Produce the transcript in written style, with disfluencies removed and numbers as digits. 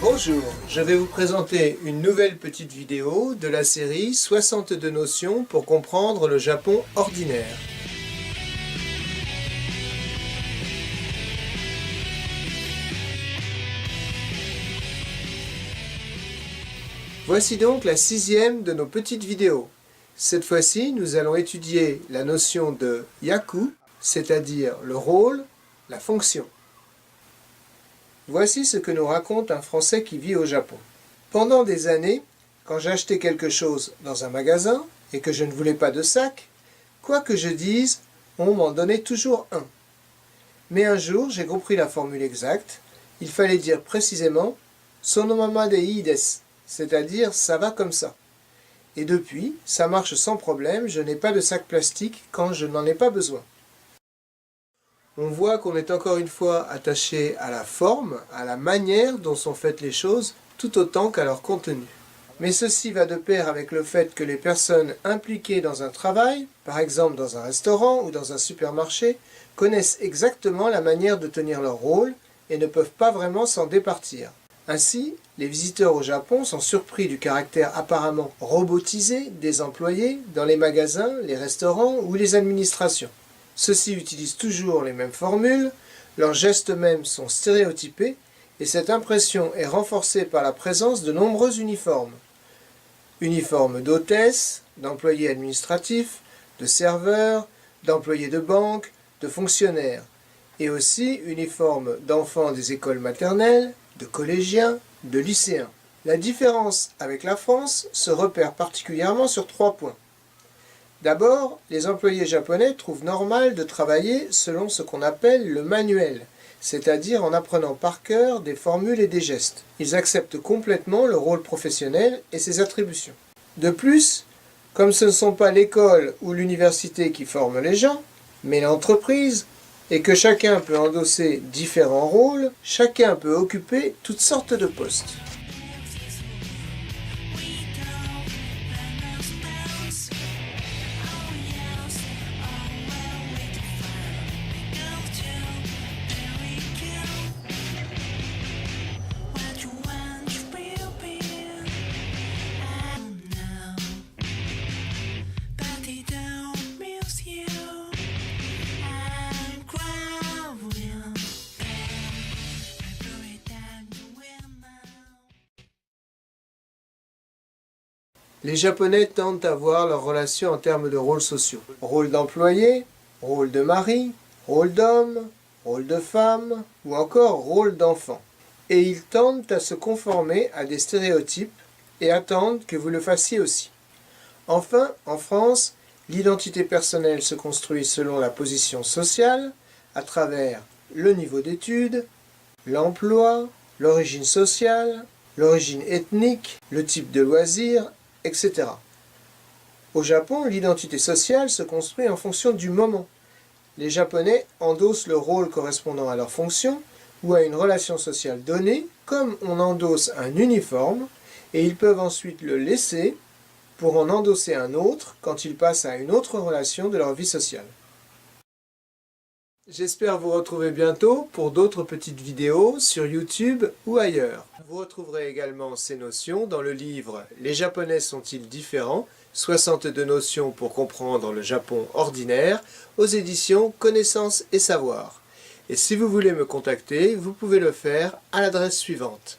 Bonjour, je vais vous présenter une nouvelle petite vidéo de la série 62 notions pour comprendre le Japon ordinaire. Voici donc la 6e de nos petites vidéos. Cette fois-ci, nous allons étudier la notion de yaku, c'est-à-dire le rôle, la fonction. Voici ce que nous raconte un Français qui vit au Japon. Pendant des années, quand j'achetais quelque chose dans un magasin et que je ne voulais pas de sac, quoi que je dise, on m'en donnait toujours un. Mais un jour, j'ai compris la formule exacte. Il fallait dire précisément « sonomama de ii desu », c'est-à-dire « ça va comme ça ». Et depuis, ça marche sans problème, je n'ai pas de sac plastique quand je n'en ai pas besoin. On voit qu'on est encore une fois attaché à la forme, à la manière dont sont faites les choses, tout autant qu'à leur contenu. Mais ceci va de pair avec le fait que les personnes impliquées dans un travail, par exemple dans un restaurant ou dans un supermarché, connaissent exactement la manière de tenir leur rôle et ne peuvent pas vraiment s'en départir. Ainsi, les visiteurs au Japon sont surpris du caractère apparemment robotisé des employés dans les magasins, les restaurants ou les administrations. Ceux-ci utilisent toujours les mêmes formules, leurs gestes mêmes sont stéréotypés et cette impression est renforcée par la présence de nombreux uniformes. Uniformes d'hôtesses, d'employés administratifs, de serveurs, d'employés de banque, de fonctionnaires, et aussi uniformes d'enfants des écoles maternelles, de collégiens, de lycéens. La différence avec la France se repère particulièrement sur 3 points. D'abord, les employés japonais trouvent normal de travailler selon ce qu'on appelle le manuel, c'est-à-dire en apprenant par cœur des formules et des gestes. Ils acceptent complètement le rôle professionnel et ses attributions. De plus, comme ce ne sont pas l'école ou l'université qui forment les gens, mais l'entreprise, et que chacun peut endosser différents rôles, chacun peut occuper toutes sortes de postes. Les Japonais tendent à voir leurs relations en termes de rôles sociaux. Rôle d'employé, rôle de mari, rôle d'homme, rôle de femme ou encore rôle d'enfant. Et ils tendent à se conformer à des stéréotypes et attendent que vous le fassiez aussi. Enfin, en France, l'identité personnelle se construit selon la position sociale, à travers le niveau d'études, l'emploi, l'origine sociale, l'origine ethnique, le type de loisirs, etc. Au Japon, l'identité sociale se construit en fonction du moment. Les Japonais endossent le rôle correspondant à leur fonction ou à une relation sociale donnée, comme on endosse un uniforme, et ils peuvent ensuite le laisser pour en endosser un autre quand ils passent à une autre relation de leur vie sociale. J'espère vous retrouver bientôt pour d'autres petites vidéos sur YouTube ou ailleurs. Vous retrouverez également ces notions dans le livre « Les Japonais sont-ils différents ? 62 notions pour comprendre le Japon ordinaire » aux éditions Connaissance et Savoir. Et si vous voulez me contacter, vous pouvez le faire à l'adresse suivante.